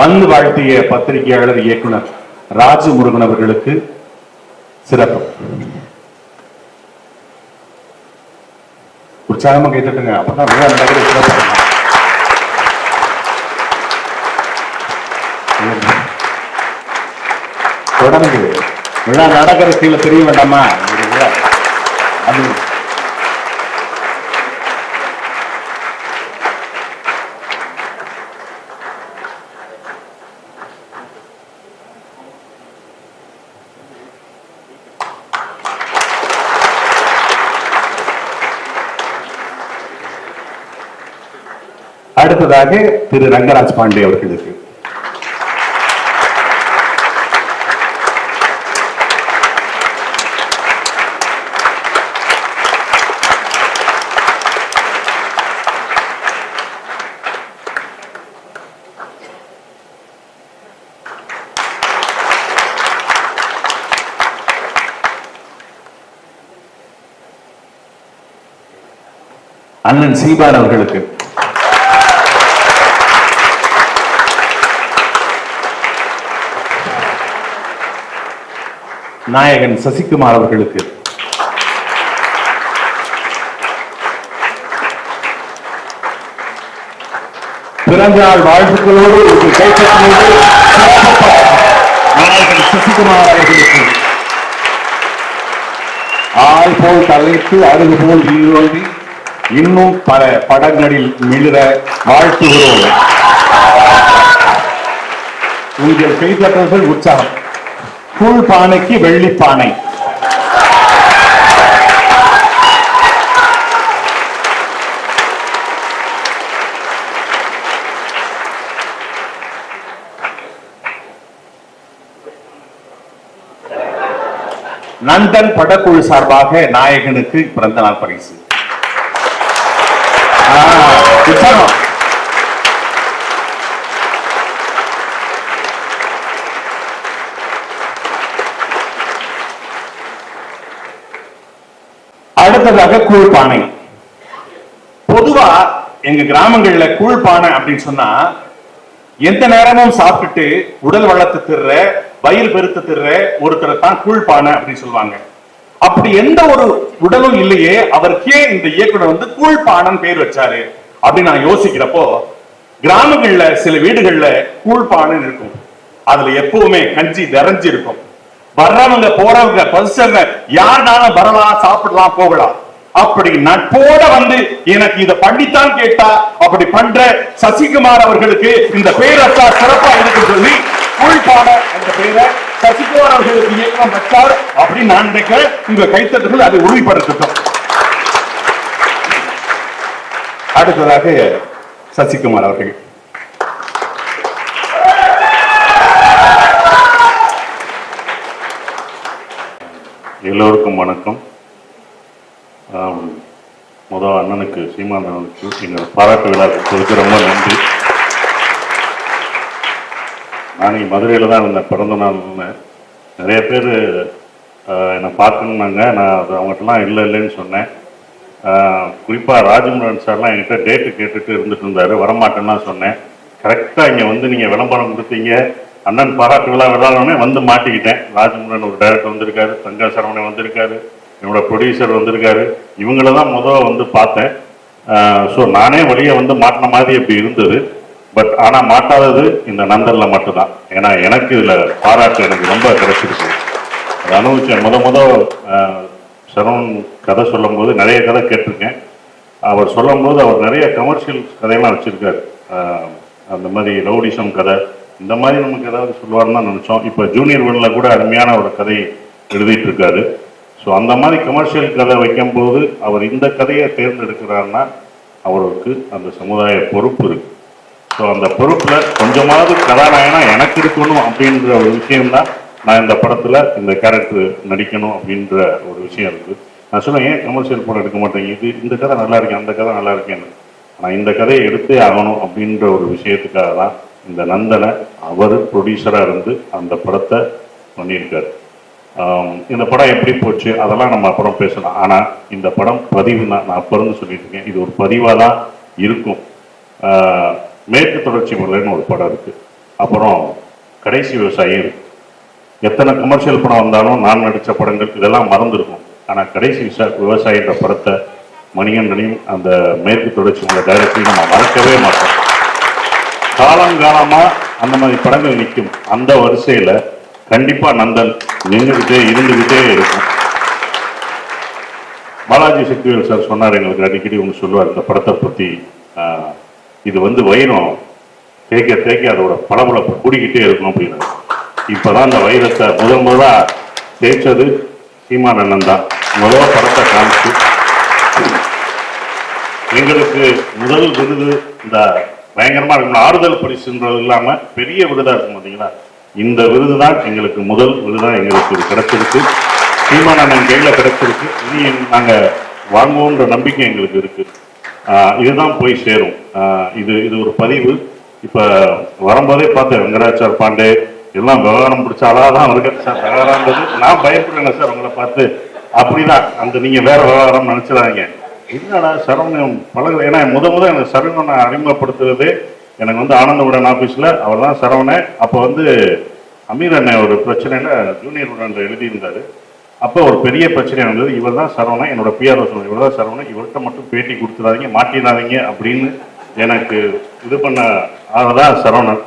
வந்து வாழ்த்திய பத்திரிகையாளர் இயக்குனர் ராஜு முருகன் அவர்களுக்கு சிறப்பு. உற்சாகமா கேட்டுட்டுங்க, அப்பதான் விழா நடக்கிற சிறப்பு. தொடர்ந்து விழா நடக்கிற கீழே தெரிய வேண்டாமா? அது அடுத்ததாக திரு ரங்கராஜ் பாண்டே அவர்களுக்கு. அண்ணன் சீபார் அவர்களுக்கு. நாயகன் சசிகுமார் அவர்களுக்கு. பிறந்தநாள் வாழ்த்துக்களோடு நாயகன் சசிகுமார் அவர்களுக்கு. ஆள் போல் தலைத்து அருகு போல் ஈரோடி இன்னும் பல படங்களில் மிளிர வாழ்த்துகிறோம். உங்கள் கைத்தட்டல்கள் உற்சாகம். கூழ் பானைக்கு வெள்ளிப்பானை. நந்தன் படக்குழு சார்பாக நாயகனுக்கு பிறந்த நாள் பரிசு. அடுத்ததாக கூழ்பானை. பொதுவா எங்க கிராமங்கள்ல கூழ்பானை அப்படின்னு சொன்னா எந்த நேரமும் சாப்பிட்டுட்டு உடல் வளர்த்து திர்ற, வயிறு பெருத்து திர்ற ஒருத்தரை தான் கூழ்பானை அப்படின்னு சொல்லுவாங்க. அப்படி எந்த ஒரு உடலும் இல்லையே, அவருக்கே இந்த இயக்குனர் வந்து கூழ்பானன் பேர் வச்சாரு அப்படின்னு நான் யோசிக்கிறப்போ, கிராமங்கள்ல சில வீடுகள்ல கூழ்பானை இருக்கும். அதுல எப்பவுமே கஞ்சி நிறைஞ்சு இருக்கும். வர்றவங்க போறவங்க பரிசங்க யாருனாலும் வரலாம், சாப்பிடலாம், போகலாம். அப்படி நட்போட வந்து எனக்கு இதை பண்ணித்தான் கேட்டா அப்படி பண்ற சசிகுமார் அவர்களுக்கு இந்த பேரச்சா சிறப்பா இருக்கு சொல்லி கூழ்பானை என்ற பேரை சசிகுமார் அவர்களுக்கு இயக்கம் வச்சார் அப்படின்னு நான் நினைக்கிறேன். உங்க கைத்தட்டுகள் அதை உறுதிப்படுத்தட்டும். அடுத்ததாக சசிகுமார் அவர்கள். எல்லோருக்கும் வணக்கம். முதல் அண்ணனுக்கு சீமான் அண்ணனுக்கு எங்கள் பாராட்டு விழா கொடுத்து ரொம்ப நன்றி. நான் மதுரையில் தான் இருந்தேன், பிறந்த நாள் நிறைய பேர் என்னை பார்க்கணுன்னாங்க. நான் அது அவங்ககிட்டலாம் இல்லைன்னு சொன்னேன். குறிப்பாக ராஜமுருகன் சார்லாம் என்கிட்ட டேட்டு கேட்டுட்டு இருந்துட்டு இருந்தார், வரமாட்டேன்னா சொன்னேன். கரெக்டாக இங்கே வந்து நீங்கள் விளம்பரம் கொடுத்தீங்க, அண்ணன் பாராட்டு விழா விழானே வந்து மாட்டிக்கிட்டேன். ராஜமுருகன் ஒரு டைரக்டர் வந்திருக்காரு, தங்கா சரவணன் வந்திருக்காரு, என்னோட ப்ரொடியூசர் வந்திருக்காரு. இவங்கள தான் முதல் வந்து பார்த்தேன். ஸோ நானே வழியை வந்து மாட்டின மாதிரி அப்படி இருந்தது. பட் ஆனால் மாட்டாதது இந்த நந்தனில் மட்டும்தான். ஏன்னா எனக்கு இதில் பாராட்டு எனக்கு ரொம்ப கிடைச்சிருக்கு. அதை அனுபவிச்சேன். சரவணன் கதை சொல்லும் போது நிறைய கதை கேட்டிருக்கேன். அவர் சொல்லும் போது அவர் நிறைய கமர்ஷியல் கதையெல்லாம் வச்சுருக்காரு. அந்த மாதிரி ரவுடிசம் கதை இந்த மாதிரி நமக்கு ஏதாவது சொல்லுவார்னு தான் நினச்சோம். இப்போ ஜூனியர் வினில் கூட அருமையான ஒரு கதை எழுதிட்டு இருக்காரு. ஸோ அந்த மாதிரி கமர்ஷியல் கதை வைக்கும்போது அவர் இந்த கதையை தேர்ந்தெடுக்கிறாருன்னா அவருக்கு அந்த சமுதாய பொறுப்பு இருக்கு. ஸோ அந்த பொறுப்பில் கொஞ்சமாவது கதாநாயகனா எனக்கு இருக்கணும் அப்படின்ற ஒரு விஷயம்தான் நான் இந்த படத்தில் இந்த கேரக்டர் நடிக்கணும் அப்படின்ற ஒரு விஷயம் இருக்குது. நான் சொல்லுவேன், ஏன் கமர்ஷியல் படம் எடுக்க மாட்டேங்க, இந்த கதை நல்லா இருக்கேன், அந்த கதை நல்லா இருக்கேன்னு. ஆனால் இந்த கதையை எடுத்தே ஆகணும் அப்படின்ற ஒரு விஷயத்துக்காக தான் இந்த நந்தனை அவர் ப்ரொடியூசராக இருந்து அந்த படத்தை பண்ணியிருக்காரு. இந்த படம் எப்படி போச்சு அதெல்லாம் நம்ம அப்புறம் பேசலாம். ஆனால் இந்த படம் பதிவு தான். நான் அப்போ இருந்து சொல்லிட்டு இருக்கேன், இது ஒரு பதிவாக தான் இருக்கும். மேற்கு தொடர்ச்சி மலைன்னு ஒரு படம் இருக்குது. அப்புறம் கடைசி விவசாயி இருக்கு. எத்தனை கமர்ஷியல் படம் வந்தாலும் நான் நடித்த படங்கள் இதெல்லாம் மறந்துருக்கும். ஆனால் கடைசி விவசாயின்ற படத்தை மணிகண்டனையும் அந்த மேற்கு தொடர்ச்சி உள்ள டைரக்டரையும் நம்ம மறக்கவே மாட்டோம். காலங்காலமாக அந்த மாதிரி படங்கள் நிற்கும். அந்த வரிசையில் கண்டிப்பாக நந்தன் நின்றுக்கிட்டே இருந்துக்கிட்டே இருக்கும். பாலாஜி சக்திவேல் சார் சொன்னார், எங்களுக்கு அடிக்கடி ஒன்று சொல்லுவார் இந்த படத்தை பற்றி, இது வைரம் தேய்க்க தேய்க்க அதோட பளபளப்பு கூடிக்கிட்டே இருக்கும் அப்படின்னு. இப்போதான் அந்த வைரத்தை முதலாக தேய்ச்சது சீமான் அண்ணன் தான். முதல் படத்தை காமிச்சு எங்களுக்கு முதல் விருது இந்த பயங்கரமாக இருக்கும் ஆறுதல் பரிசுன்றது இல்லாமல் பெரிய விருதாக இருக்கும் பார்த்தீங்களா. இந்த விருது தான் எங்களுக்கு முதல் விருதாக எங்களுக்கு கிடைச்சிருக்கு. சீமான் அண்ணன் கையில் கிடைச்சிருக்கு. இனி நாங்கள் வாங்குவோன்ற நம்பிக்கை எங்களுக்கு இருக்கு. இதுதான் போய் சேரும். இது ஒரு பதிவு. இப்போ வரும்போதே பார்த்தேன் வெங்கடாச்சார் பாண்டே எல்லாம் விவகாரம் பிடிச்சாலாதான் இருக்கு சார். விவகாரம்ன்றது நான் பயப்படுறேன் சார் உங்களை பார்த்து. அப்படிதான் அந்த நீங்கள் வேற விவகாரம் நினச்சிடாதீங்க. என்னடா சரவணன் பழக, ஏன்னா முத எனக்கு சரவணனை அறிமுகப்படுத்துறதே எனக்கு ஆனந்தவுடன் ஆஃபீஸில் அவர் தான் சரவணன். அப்போ அமீர் அண்ணன் ஒரு பிரச்சனையில் ஜூனியர் உடன் எழுதியிருந்தார். அப்போ ஒரு பெரிய பிரச்சனை இருந்தது. இவர் தான் சரவணன், என்னோட பிஆர்ஓ சொன்னார், இவர் தான் சரவணன், இவர்கிட்ட மட்டும் பேட்டி கொடுத்துடாதீங்க, மாட்டிடாதீங்க அப்படின்னு எனக்கு இது பண்ண ஆளதான் சரவணன்.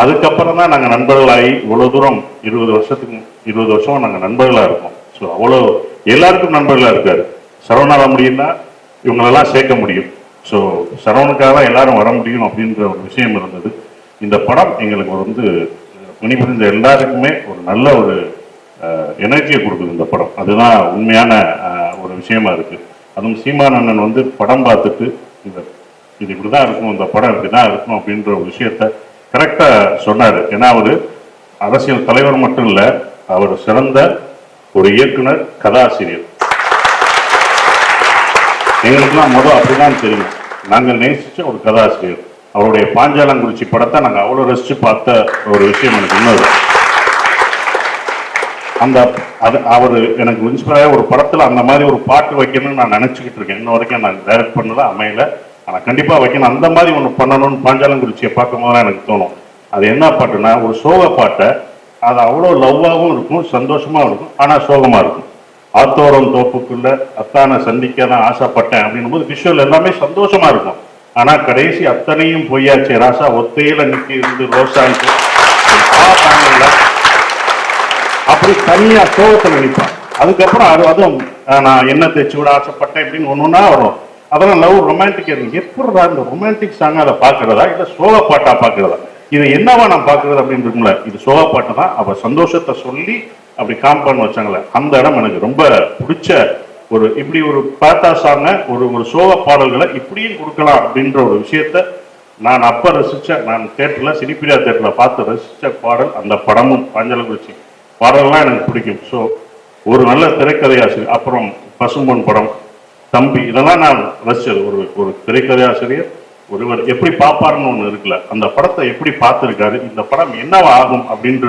அதுக்கப்புறம் தான் நாங்கள் நண்பர்களாகி இவ்வளோ தூரம் 20 வருஷம் நாங்கள் நண்பர்களாக இருக்கோம். ஸோ அவ்வளோ எல்லாருக்கும் நண்பர்களாக இருக்காரு. சரவணால முடியும்னா இவங்களெல்லாம் சேர்க்க முடியும். ஸோ சரவணுக்காக தான் எல்லாரும் வர முடியும் அப்படின்ற ஒரு விஷயம் இருந்தது. இந்த படம் எங்களுக்கு பணிபுரிந்த எல்லாருக்குமே ஒரு நல்ல ஒரு எனர்ஜியை கொடுக்குது இந்த படம். அதுதான் உண்மையான ஒரு விஷயமா இருக்கு. அதுவும் சீமான் அண்ணன் படம் பார்த்துட்டு இது இப்படிதான் இருக்கும், இந்த படம் இப்படிதான் இருக்கும் அப்படின்ற ஒரு விஷயத்த கரெக்டா சொன்னாரு. ஏன்னா அவர் அரசியல் தலைவர் மட்டும் இல்ல, அவர் சிறந்த ஒரு இயக்குனர், கதாசிரியர். எங்களுக்குலாம் அப்படிதான் தெரியும். நாங்கள் நேசிச்ச ஒரு கதாசிரியர். அவருடைய பாஞ்சாலங்குறிச்சி படத்தை நாங்கள் அவ்வளோ ரசிச்சு பார்த்த ஒரு விஷயம் எனக்கு இன்னொரு அவர் எனக்கு இன்ஸ்பயர் ஒரு படத்தில் அந்த மாதிரி ஒரு பாட்டு வைக்கணும்னு நான் நினச்சிக்கிட்டு இருக்கேன். இன்ன வரைக்கும் நான் டைரக்ட் பண்ணதான் அமையல. ஆனால் கண்டிப்பாக வைக்கணும். அந்த மாதிரி ஒன்று பண்ணணும்னு பாஞ்சாலங்குறிச்சியை பார்க்கும் போது எனக்கு தோணும். அது என்ன பாட்டுன்னா ஒரு சோக பாட்டை, அது அவ்வளோ லவ்வாகவும் இருக்கும், சந்தோஷமாகவும் இருக்கும், ஆனால் சோகமாக இருக்கும். ஆத்தோரம் தோப்புக்குள்ள அத்தானை சந்திக்க தான் ஆசைப்பட்டேன் அப்படின்னும் போது விஷுவல் எல்லாமே சந்தோஷமா இருக்கும். ஆனால் கடைசி அத்தனையும் பொய்யாச்சு ராசா ஒத்தையில நிற்க இருந்து ரோசான்ட்டு அப்படி தனியா சோகத்தில் நிற்பான். அதுக்கப்புறம் அதுவும் நான் என்ன தைச்சு விட ஆசைப்பட்டேன் அப்படின்னு ஒன்னொன்னா வரும். அதெல்லாம் லவ் ரொமான்டிக் இருக்கு. எப்படா இந்த ரொமான்டிக் சாங் அதை பார்க்கறதா இல்லை சோக பாட்டா பார்க்கறதா, இது என்னவா நான் பார்க்கறது அப்படின்னு இருக்கும்ல. இது சோக பாட்டு தான். அவ சந்தோஷத்தை சொல்லி அப்படி காம்பவுண்ட் வச்சாங்களே, அந்த இடம் எனக்கு ரொம்ப பிடிச்ச ஒரு இப்படி ஒரு பாட்டா சாங்க ஒரு சோக பாடல்களை இப்படியும் கொடுக்கலாம் அப்படின்ற ஒரு விஷயத்த நான் அப்ப ரசிச்ச, நான் தேட்டர்ல சினிப்பிரியா தேட்டர்ல பார்த்து ரசிச்ச பாடல் அந்த படமும் பாஞ்சாலங்குறிச்சி பாடல்லாம் எனக்கு பிடிக்கும். ஸோ ஒரு நல்ல திரைக்கதையாசிரியர். அப்புறம் பசும்பொன் படம், தம்பி, இதெல்லாம் நான் ரசிச்சது. ஒரு திரைக்கதையாசிரியர் ஒருவர் எப்படி பார்ப்பாருன்னு ஒன்று இருக்குல்ல, அந்த படத்தை எப்படி பார்த்துருக்காரு, இந்த படம் என்னவா ஆகும் அப்படின்ற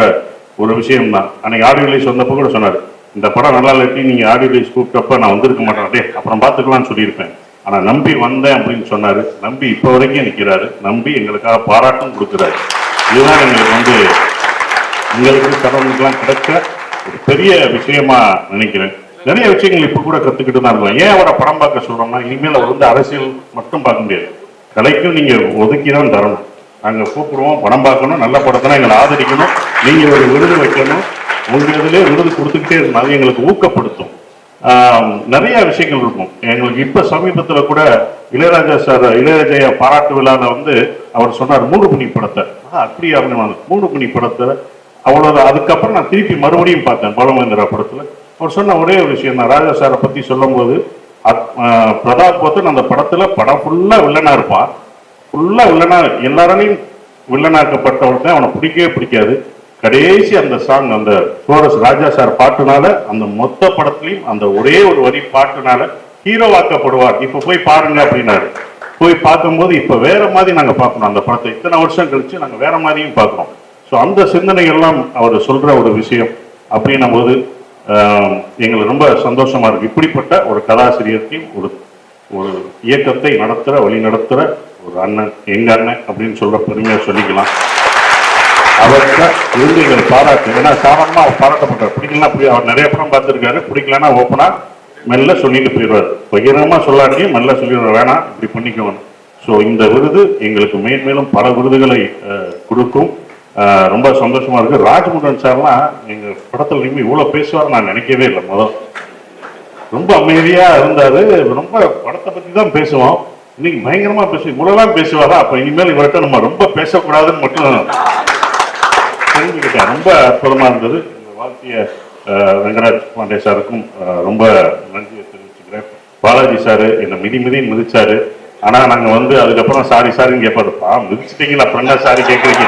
ஒரு விஷயம் தான். அன்னைக்கு ஆடியோ ரிலீஸ் வந்தப்போ கூட சொன்னார், இந்த படம் நல்லா இல்லாட்டி நீங்கள் ஆடியோ ரிலீஸ் கூப்பிட்டப்ப நான் வந்திருக்க மாட்டேன், அப்புறம் பார்த்துக்கலாம்னு சொல்லியிருப்பேன். ஆனால் நம்பி வந்தேன் அப்படின்னு சொன்னார். நம்பி இப்போ வரைக்கும் நிற்கிறாரு. நம்பி எங்களுக்காக பாராட்டும் கொடுக்குறாரு. இதுதான் எங்களுக்கு சரவணுக்கெல்லாம் கிடைச்ச ஒரு பெரிய விஷயமா நினைக்கிறேன். நிறைய விஷயங்கள் இப்போ கூட கற்றுக்கிட்டு தான் இருக்கலாம். ஏன் அவரை படம் பார்க்க சொல்கிறோம்னா, இனிமேல் அவர் அரசியல் மட்டும் பார்க்க முடியாது, கலைக்கும் நீங்கள் ஒதுக்கி தான் தரணும். நாங்கள் கூப்பிடுவோம், படம் பார்க்கணும், நல்ல படத்தை எங்களை ஆதரிக்கணும், நீங்கள் ஒரு விருது வைக்கணும், உங்கள் இதிலே விருது கொடுத்துக்கிட்டே இருக்கணும். அது எங்களுக்கு ஊக்கப்படுத்தும். நிறைய விஷயங்கள் இருக்கும் எங்களுக்கு. இப்போ சமீபத்தில் கூட இளையராஜா பாராட்டு விழாவில் அவர் சொன்னார் 3 மணி படத்தை. அப்படி அப்படின்னு 3 மணி படத்தை அவ்வளோ. அதுக்கப்புறம் நான் திருப்பி மறுபடியும் பார்த்தேன் பாலுமகேந்திரா படத்தில். அவர் சொன்ன ஒரே ஒரு விஷயம் தான், ராஜா சாரை பற்றி சொல்லும் போது, பிரதாப் போத்தன் அந்த படத்தில் படம் ஃபுல்லாக வில்லனா இருப்பான். ஃபுல்லாக வில்லனா, எல்லாராலையும் வில்லனாக்கப்பட்ட ஒருத்தன், அவனை பிடிக்கவே பிடிக்காது. கடைசி அந்த சாங், அந்த கோரஸ் ராஜா சார் பாட்டுனால, அந்த மொத்த படத்துலையும் அந்த ஒரே ஒரு வரி பாட்டுனால ஹீரோவாக்கப்படுவார். இப்போ போய் பாருங்க அப்படின்னாரு. போய் பார்க்கும்போது இப்போ வேற மாதிரி நாங்கள் பார்க்கணும் அந்த படத்தை. இத்தனை வருஷம் கழிச்சு நாங்கள் வேற மாதிரியும் பார்க்குறோம். ஸோ அந்த சிந்தனைகள்லாம் அவர் சொல்ற ஒரு விஷயம் அப்படின்னும் போது எங்களுக்கு ரொம்ப சந்தோஷமா இருக்கு. இப்படிப்பட்ட ஒரு கதாசிரியருக்கு ஒரு இயக்கத்தை நடத்துகிற, வழி நடத்துகிற ஒரு அண்ணன், எங்க அண்ணன் அப்படின்னு சொல்ற பெருமையா சொல்லிக்கலாம். அவர்கிட்ட இருந்து எங்களை பாராட்டு. ஏன்னா சாதாரணமா அவர் பாராட்டப்பட்டார். பிடிக்கலாம் அப்படி அவர் நிறைய படம் பார்த்துருக்காரு. பிடிக்கலன்னா ஓப்பனா மெல்ல சொல்லிட்டு போயிடுவார். பகிரமா சொல்லாட்டியும் மெல்ல சொல்லிடுவார், வேணாம் இப்படி பண்ணிக்கணும். ஸோ இந்த விருது எங்களுக்கு மேன்மேலும் பல விருதுகளை கொடுக்கும். ரொம்ப சந்தோஷமா இருக்கு. ராஜமுருகன் சார்லாம் எங்க படத்துல இனிமே இவ்வளவு பேசுவார் நான் நினைக்கவே இல்லை. முதல் ரொம்ப அமைதியா இருந்தாரு. ரொம்ப படத்தை பத்தி தான் பேசுவோம். இன்னைக்கு பயங்கரமா பேசுவோம். இவ்வளவுதான் பேசுவாரா? அப்ப இனிமேல் இவர்கிட்ட நம்ம ரொம்ப பேசக்கூடாதுன்னு மட்டும் தெரிஞ்சுக்கிட்டேன். ரொம்ப அற்புதமா இருந்தது. வாழ்த்திய ரங்கராஜ் பாண்டே சாருக்கும் ரொம்ப நன்றியை தெரிவிச்சுக்கிறேன். பாலாஜி சாரு என்னை மிதின்னு மிதிச்சாரு. ஆனா நாங்க அதுக்கப்புறம் சாரின்னு கேட்பாருப்பா, மிதிச்சிட்டீங்களா அப்புறம் என்ன சாரி கேட்குறீங்க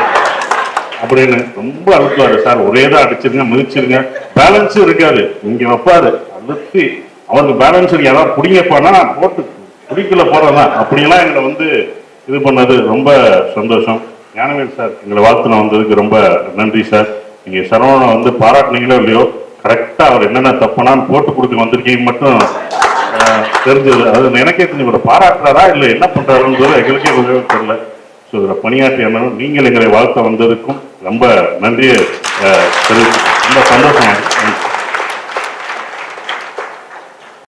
அப்படின்னு ரொம்ப அழுத்துவாரு. சார் ஒரே தான் அடிச்சிருங்க, மிதிச்சிருங்க, பேலன்ஸும் இருக்காது. இங்க வைப்பாரு அழுத்தி, அவருக்கு பேலன்ஸ் இருக்கு. யாராவது பிடிங்கப்பானா போட்டு குடிக்குள்ள போறதுதான். அப்படியெல்லாம் எங்களை இது பண்ணது ரொம்ப சந்தோஷம். ஞானவேல் சார் எங்களை வாழ்த்துன வந்ததுக்கு ரொம்ப நன்றி சார். நீங்க சரவணனை பாராட்டினீங்களோ இல்லையோ, கரெக்டா அவர் என்னென்ன தப்புனான்னு போட்டு கொடுத்து வந்திருக்கீங்க மட்டும் தெரிஞ்சது. அது எனக்கே தெரிஞ்சு ஒரு பாராட்டுறாரா இல்லை என்ன பண்றாருன்றது எங்களுக்கே தெரியல. ஸோ இதில் பணியாற்றி நீங்கள் எங்களை வாழ்த்த வந்ததுக்கும் ரொம்ப நன்றியை தெரிவிச்சு ரொம்ப சந்தோஷமா இருக்கு.